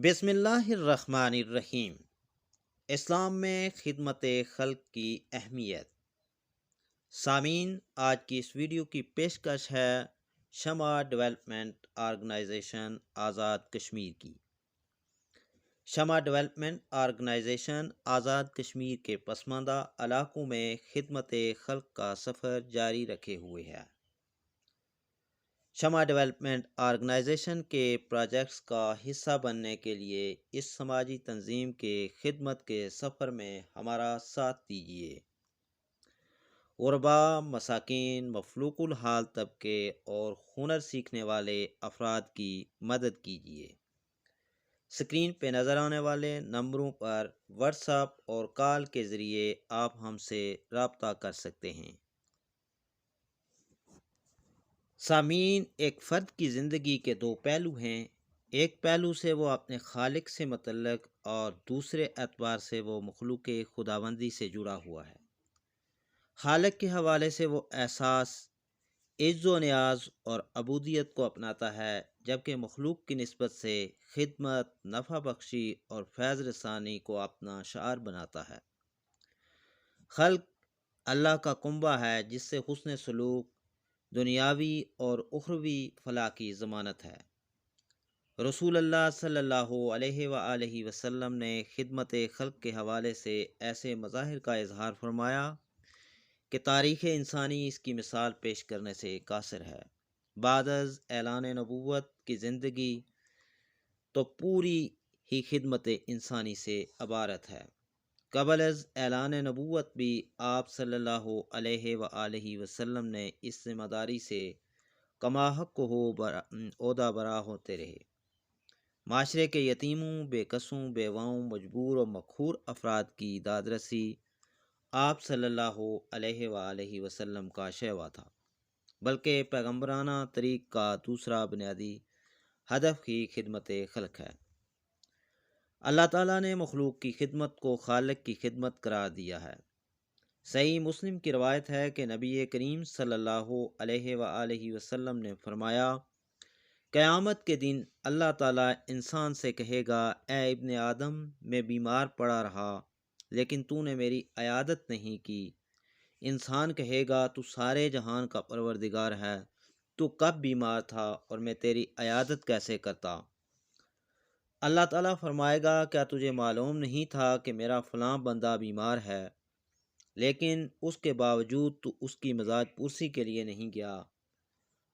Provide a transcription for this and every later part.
بسم اللہ الرحمن الرحیم۔ اسلام میں خدمت خلق کی اہمیت۔ سامعین، آج کی اس ویڈیو کی پیشکش ہے شمع ڈیولپمنٹ آرگنائزیشن آزاد کشمیر کی۔ شمع ڈیولپمنٹ آرگنائزیشن آزاد کشمیر کے پسماندہ علاقوں میں خدمت خلق کا سفر جاری رکھے ہوئے ہے۔ شمع ڈیولپمنٹ آرگنائزیشن کے پروجیکٹس کا حصہ بننے کے لیے اس سماجی تنظیم کے خدمت کے سفر میں ہمارا ساتھ دیجیے۔ غربا، مساکین، مفلوق الحال طبقے اور ہنر سیکھنے والے افراد کی مدد کیجیے۔ اسکرین پہ نظر آنے والے نمبروں پر واٹس ایپ اور کال کے ذریعے آپ ہم سے رابطہ کر سکتے ہیں۔ سامعین، ایک فرد کی زندگی کے دو پہلو ہیں۔ ایک پہلو سے وہ اپنے خالق سے متعلق اور دوسرے اعتبار سے وہ مخلوق خداوندی سے جڑا ہوا ہے۔ خالق کے حوالے سے وہ احساس عز و نیاز اور عبودیت کو اپناتا ہے، جبکہ مخلوق کی نسبت سے خدمت، نفع بخشی اور فیض رسانی کو اپنا شعار بناتا ہے۔ خلق اللہ کا کنبہ ہے جس سے حسن سلوک دنیاوی اور اخروی فلاح کی ضمانت ہے۔ رسول اللہ صلی اللہ علیہ وآلہ وسلم نے خدمت خلق کے حوالے سے ایسے مظاہر کا اظہار فرمایا کہ تاریخ انسانی اس کی مثال پیش کرنے سے قاصر ہے۔ بعد از اعلان نبوت کی زندگی تو پوری ہی خدمت انسانی سے عبارت ہے۔ قبل از اعلان نبوت بھی آپ صلی اللہ علیہ وآلہ وسلم نے اس ذمہ داری سے کما حق ہو عہدہ برا ہوتے رہے۔ معاشرے کے یتیموں، بے کسوں، بیواؤں، مجبور اور مقہور افراد کی دادرسی آپ صلی اللہ علیہ وآلہ وسلم کا شیوا تھا، بلکہ پیغمبرانہ طریق کا دوسرا بنیادی ہدف ہی خدمت خلق ہے۔ اللہ تعالیٰ نے مخلوق کی خدمت کو خالق کی خدمت قرار دیا ہے۔ صحیح مسلم کی روایت ہے کہ نبی کریم صلی اللہ علیہ وآلہ وسلم نے فرمایا، قیامت کے دن اللہ تعالیٰ انسان سے کہے گا، اے ابن آدم، میں بیمار پڑا رہا لیکن تو نے میری عیادت نہیں کی۔ انسان کہے گا، تو سارے جہان کا پروردگار ہے، تو کب بیمار تھا اور میں تیری عیادت کیسے کرتا؟ اللہ تعالیٰ فرمائے گا، کیا تجھے معلوم نہیں تھا کہ میرا فلاں بندہ بیمار ہے، لیکن اس کے باوجود تو اس کی مزاج پرسی کے لیے نہیں گیا؟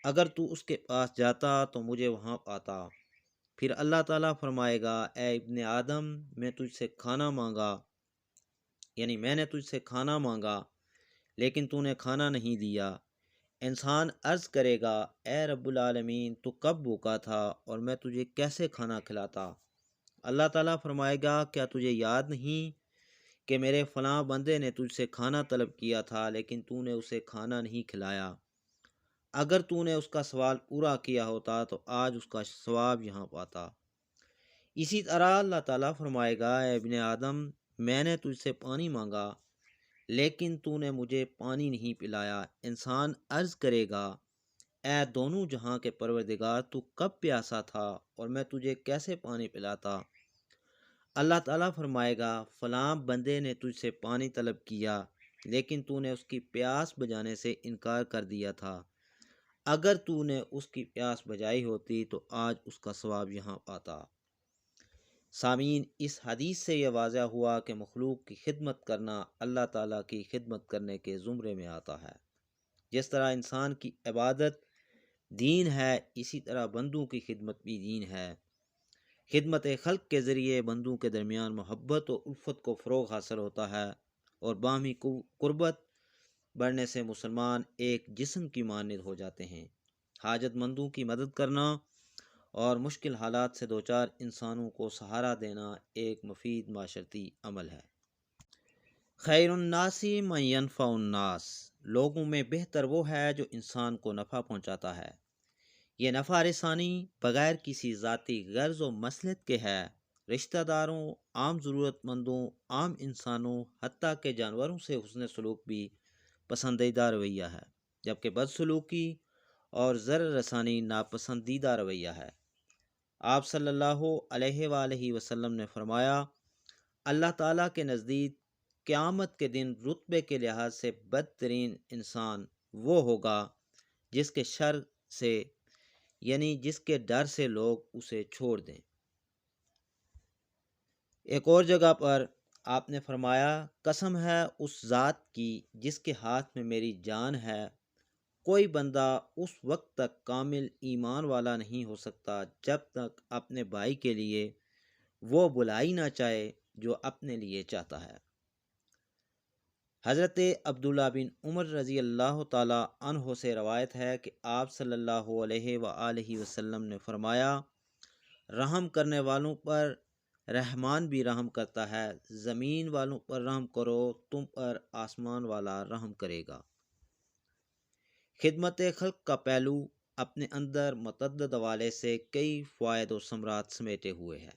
اگر تو اس کے پاس جاتا تو مجھے وہاں پاتا۔ پھر اللہ تعالیٰ فرمائے گا، اے ابن آدم، میں تجھ سے کھانا مانگا، یعنی میں نے تجھ سے کھانا مانگا لیکن تو نے کھانا نہیں دیا۔ انسان عرض کرے گا، اے رب العالمین، تو کب بھوکا تھا اور میں تجھے کیسے کھانا کھلاتا؟ اللہ تعالیٰ فرمائے گا، کیا تجھے یاد نہیں کہ میرے فلاں بندے نے تجھ سے کھانا طلب کیا تھا لیکن تو نے اسے کھانا نہیں کھلایا؟ اگر تو نے اس کا سوال پورا کیا ہوتا تو آج اس کا ثواب یہاں پاتا۔ اسی طرح اللہ تعالیٰ فرمائے گا، اے ابن آدم، میں نے تجھ سے پانی مانگا لیکن تو نے مجھے پانی نہیں پلایا۔ انسان عرض کرے گا، اے دونوں جہاں کے پروردگار، تو کب پیاسا تھا اور میں تجھے کیسے پانی پلاتا؟ اللہ تعالیٰ فرمائے گا، فلاں بندے نے تجھ سے پانی طلب کیا لیکن تو نے اس کی پیاس بجھانے سے انکار کر دیا تھا۔ اگر تو نے اس کی پیاس بجھائی ہوتی تو آج اس کا ثواب یہاں پاتا۔ سامعین، اس حدیث سے یہ واضح ہوا کہ مخلوق کی خدمت کرنا اللہ تعالیٰ کی خدمت کرنے کے زمرے میں آتا ہے۔ جس طرح انسان کی عبادت دین ہے، اسی طرح بندوں کی خدمت بھی دین ہے۔ خدمت خلق کے ذریعے بندوں کے درمیان محبت و الفت کو فروغ حاصل ہوتا ہے اور باہمی قربت بڑھنے سے مسلمان ایک جسم کی مانند ہو جاتے ہیں۔ حاجت مندوں کی مدد کرنا اور مشکل حالات سے دوچار انسانوں کو سہارا دینا ایک مفید معاشرتی عمل ہے۔ خیر الناس من ینفع الناس، لوگوں میں بہتر وہ ہے جو انسان کو نفع پہنچاتا ہے۔ یہ نفع رسانی بغیر کسی ذاتی غرض و مصلحت کے ہے۔ رشتہ داروں، عام ضرورت مندوں، عام انسانوں، حتیٰ کہ جانوروں سے حسن سلوک بھی پسندیدہ رویہ ہے، جبکہ بدسلوکی اور ضرر رسانی ناپسندیدہ رویہ ہے۔ آپ صلی اللہ علیہ وآلہ وسلم نے فرمایا، اللہ تعالیٰ کے نزدیک قیامت کے دن رتبے کے لحاظ سے بدترین انسان وہ ہوگا جس کے شر سے یعنی جس کے ڈر سے لوگ اسے چھوڑ دیں۔ ایک اور جگہ پر آپ نے فرمایا، قسم ہے اس ذات کی جس کے ہاتھ میں میری جان ہے، کوئی بندہ اس وقت تک کامل ایمان والا نہیں ہو سکتا جب تک اپنے بھائی کے لیے وہ بلائی نہ چاہے جو اپنے لیے چاہتا ہے۔ حضرت عبداللہ بن عمر رضی اللہ تعالی عنہ سے روایت ہے کہ آپ صلی اللہ علیہ وآلہ وسلم نے فرمایا، رحم کرنے والوں پر رحمان بھی رحم کرتا ہے، زمین والوں پر رحم کرو، تم پر آسمان والا رحم کرے گا۔ خدمت خلق کا پہلو اپنے اندر متعدد حوالے سے کئی فوائد و ثمرات سمیٹے ہوئے ہے۔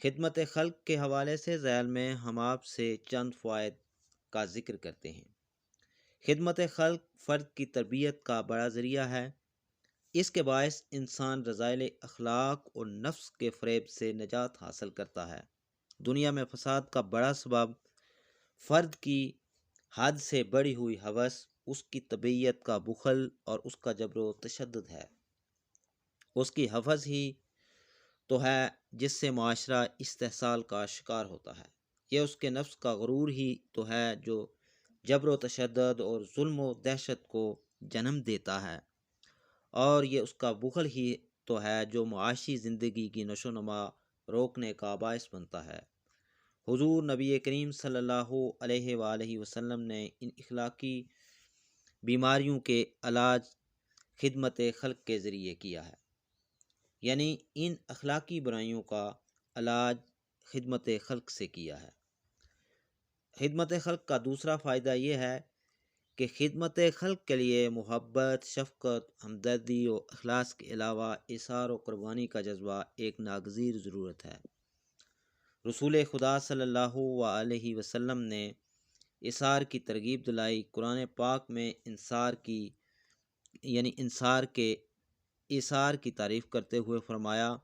خدمت خلق کے حوالے سے ذیل میں ہم آپ سے چند فوائد کا ذکر کرتے ہیں۔ خدمت خلق فرد کی تربیت کا بڑا ذریعہ ہے۔ اس کے باعث انسان رذائل اخلاق اور نفس کے فریب سے نجات حاصل کرتا ہے۔ دنیا میں فساد کا بڑا سبب فرد کی حد سے بڑھی ہوئی ہوس، اس کی طبیعت کا بخل اور اس کا جبر و تشدد ہے۔ اس کی حوس ہی تو ہے جس سے معاشرہ استحصال کا شکار ہوتا ہے۔ یہ اس کے نفس کا غرور ہی تو ہے جو جبر و تشدد اور ظلم و دہشت کو جنم دیتا ہے، اور یہ اس کا بخل ہی تو ہے جو معاشی زندگی کی نشو و نما روکنے کا باعث بنتا ہے۔ حضور نبی کریم صلی اللہ علیہ وآلہ وسلم نے ان اخلاقی بیماریوں کے علاج خدمت خلق کے ذریعے کیا ہے، یعنی ان اخلاقی برائیوں کا علاج خدمت خلق سے کیا ہے۔ خدمت خلق کا دوسرا فائدہ یہ ہے کہ خدمت خلق کے لیے محبت، شفقت، ہمدردی اور اخلاص کے علاوہ ایثار و قربانی کا جذبہ ایک ناگزیر ضرورت ہے۔ رسول خدا صلی اللہ علیہ وسلم نے ایثار کی ترغیب دلائی۔ قرآن پاک میں انصار کے ایثار کی تعریف کرتے ہوئے فرمایا،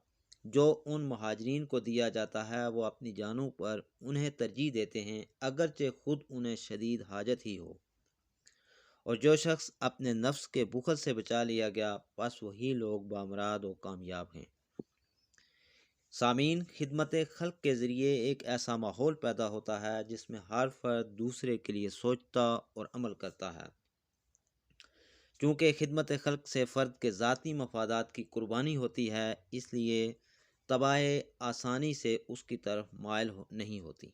جو ان مہاجرین کو دیا جاتا ہے وہ اپنی جانوں پر انہیں ترجیح دیتے ہیں اگرچہ خود انہیں شدید حاجت ہی ہو، اور جو شخص اپنے نفس کے بخل سے بچا لیا گیا بس وہی لوگ بامراد و کامیاب ہیں۔ سامعین، خدمت خلق کے ذریعے ایک ایسا ماحول پیدا ہوتا ہے جس میں ہر فرد دوسرے کے لیے سوچتا اور عمل کرتا ہے۔ چونکہ خدمت خلق سے فرد کے ذاتی مفادات کی قربانی ہوتی ہے، اس لیے طبائع آسانی سے اس کی طرف مائل نہیں ہوتی۔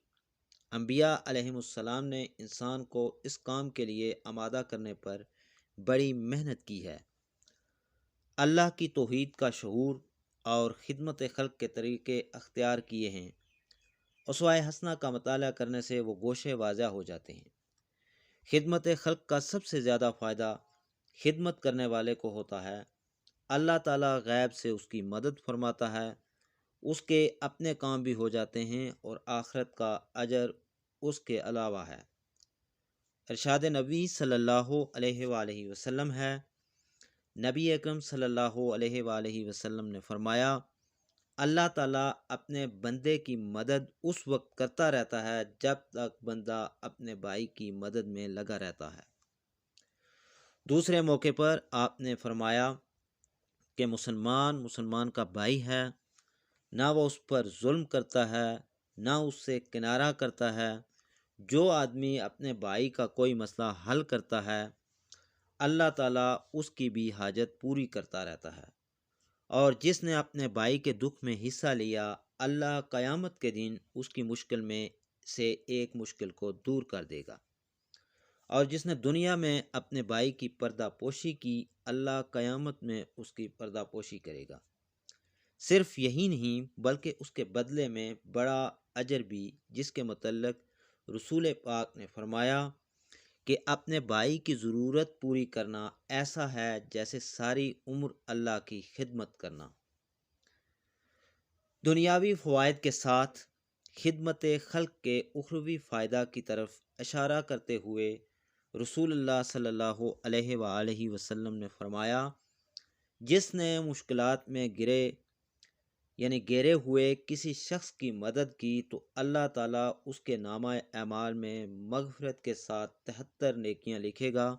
انبیاء علیہم السلام نے انسان کو اس کام کے لیے آمادہ کرنے پر بڑی محنت کی ہے۔ اللہ کی توحید کا شعور اور خدمت خلق کے طریقے اختیار کیے ہیں۔ اسوہ حسنہ کا مطالعہ کرنے سے وہ گوشے واضح ہو جاتے ہیں۔ خدمت خلق کا سب سے زیادہ فائدہ خدمت کرنے والے کو ہوتا ہے۔ اللہ تعالیٰ غیب سے اس کی مدد فرماتا ہے، اس کے اپنے کام بھی ہو جاتے ہیں اور آخرت کا اجر اس کے علاوہ ہے۔ ارشاد نبی صلی اللہ علیہ وآلہ وسلم ہے، نبی اکرم صلی اللہ علیہ وآلہ وسلم نے فرمایا، اللہ تعالیٰ اپنے بندے کی مدد اس وقت کرتا رہتا ہے جب تک بندہ اپنے بھائی کی مدد میں لگا رہتا ہے۔ دوسرے موقع پر آپ نے فرمایا کہ مسلمان کا بھائی ہے، نہ وہ اس پر ظلم کرتا ہے نہ اس سے کنارہ کرتا ہے۔ جو آدمی اپنے بھائی کا کوئی مسئلہ حل کرتا ہے، اللہ تعالیٰ اس کی بھی حاجت پوری کرتا رہتا ہے، اور جس نے اپنے بھائی کے دکھ میں حصہ لیا، اللہ قیامت کے دن اس کی مشکل میں سے ایک مشکل کو دور کر دے گا، اور جس نے دنیا میں اپنے بھائی کی پردہ پوشی کی، اللہ قیامت میں اس کی پردہ پوشی کرے گا۔ صرف یہی نہیں بلکہ اس کے بدلے میں بڑا اجر بھی، جس کے متعلق رسول پاک نے فرمایا کہ اپنے بھائی کی ضرورت پوری کرنا ایسا ہے جیسے ساری عمر اللہ کی خدمت کرنا۔ دنیاوی فوائد کے ساتھ خدمت خلق کے اخروی فائدہ کی طرف اشارہ کرتے ہوئے رسول اللہ صلی اللہ علیہ وآلہ وسلم نے فرمایا، جس نے مشکلات میں گرے یعنی گرے ہوئے کسی شخص کی مدد کی تو اللہ تعالیٰ اس کے نامہ اعمال میں مغفرت کے ساتھ 73 نیکیاں لکھے گا۔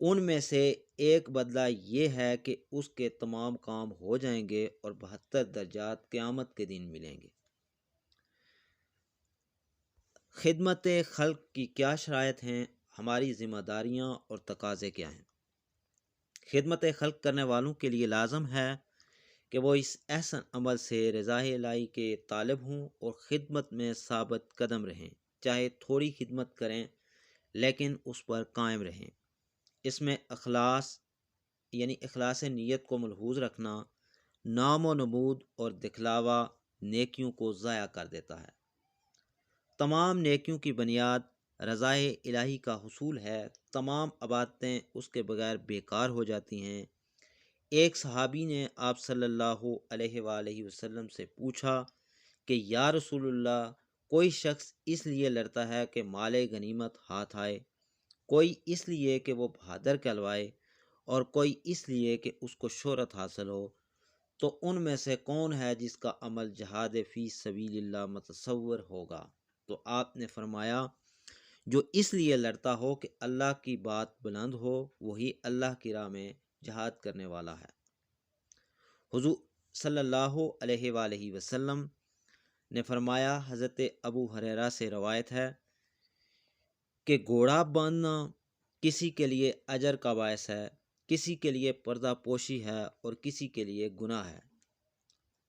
ان میں سے ایک بدلہ یہ ہے کہ اس کے تمام کام ہو جائیں گے اور 72 درجات قیامت کے دن ملیں گے۔ خدمت خلق کی کیا شرائط ہیں؟ ہماری ذمہ داریاں اور تقاضے کیا ہیں؟ خدمت خلق کرنے والوں کے لیے لازم ہے کہ وہ اس احسن عمل سے رضا الہی کے طالب ہوں اور خدمت میں ثابت قدم رہیں، چاہے تھوڑی خدمت کریں لیکن اس پر قائم رہیں۔ اس میں اخلاص یعنی اخلاص نیت کو ملحوظ رکھنا، نام و نمود اور دکھلاوا نیکیوں کو ضائع کر دیتا ہے۔ تمام نیکیوں کی بنیاد رضا الہی کا حصول ہے، تمام عبادتیں اس کے بغیر بیکار ہو جاتی ہیں۔ ایک صحابی نے آپ صلی اللہ علیہ وآلہ وسلم سے پوچھا کہ یا رسول اللہ، کوئی شخص اس لیے لڑتا ہے کہ مال غنیمت ہاتھ آئے، کوئی اس لیے کہ وہ بہادر کہلوائے، اور کوئی اس لیے کہ اس کو شہرت حاصل ہو، تو ان میں سے کون ہے جس کا عمل جہاد فی سبیل اللہ متصور ہوگا؟ تو آپ نے فرمایا، جو اس لیے لڑتا ہو کہ اللہ کی بات بلند ہو، وہی اللہ کی راہ میں جہاد کرنے والا ہے۔ حضور صلی اللہ علیہ وآلہ وسلم نے فرمایا، حضرت ابو ہریرہ سے روایت ہے کہ گھوڑا باندھنا کسی کے لیے اجر کا باعث ہے، کسی کے لیے پردہ پوشی ہے اور کسی کے لیے گناہ ہے۔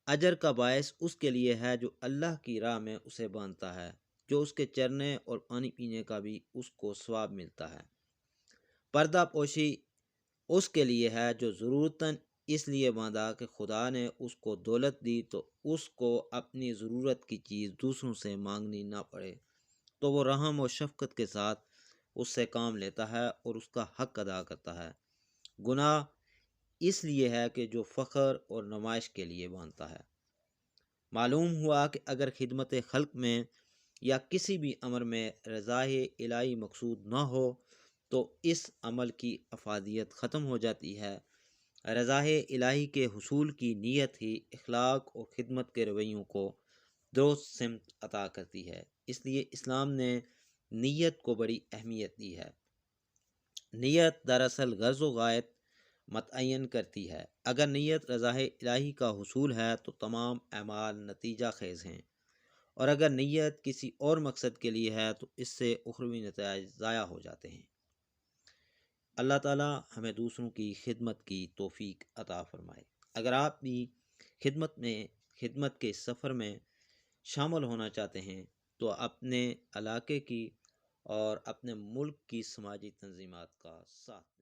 اجر کا باعث اس کے لیے ہے جو اللہ کی راہ میں اسے باندھتا ہے، جو اس کے چرنے اور پانی پینے کا بھی اس کو ثواب ملتا ہے۔ پردہ پوشی اس کے لیے ہے جو ضرورتاً اس لیے باندھا کہ خدا نے اس کو دولت دی تو اس کو اپنی ضرورت کی چیز دوسروں سے مانگنی نہ پڑے، تو وہ رحم و شفقت کے ساتھ اس سے کام لیتا ہے اور اس کا حق ادا کرتا ہے۔ گناہ اس لیے ہے کہ جو فخر اور نمائش کے لیے باندھتا ہے۔ معلوم ہوا کہ اگر خدمت خلق میں یا کسی بھی امر میں رضا الہی مقصود نہ ہو تو اس عمل کی افادیت ختم ہو جاتی ہے۔ رضا الہی کے حصول کی نیت ہی اخلاق اور خدمت کے رویوں کو درست سمت عطا کرتی ہے۔ اس لیے اسلام نے نیت کو بڑی اہمیت دی ہے۔ نیت دراصل غرض و غایت متعین کرتی ہے۔ اگر نیت رضا الہی کا حصول ہے تو تمام اعمال نتیجہ خیز ہیں، اور اگر نیت کسی اور مقصد کے لیے ہے تو اس سے اخروی نتائج ضائع ہو جاتے ہیں۔ اللہ تعالیٰ ہمیں دوسروں کی خدمت کی توفیق عطا فرمائے۔ اگر آپ بھی خدمت کے سفر میں شامل ہونا چاہتے ہیں تو اپنے علاقے کی اور اپنے ملک کی سماجی تنظیمات کا ساتھ دیں۔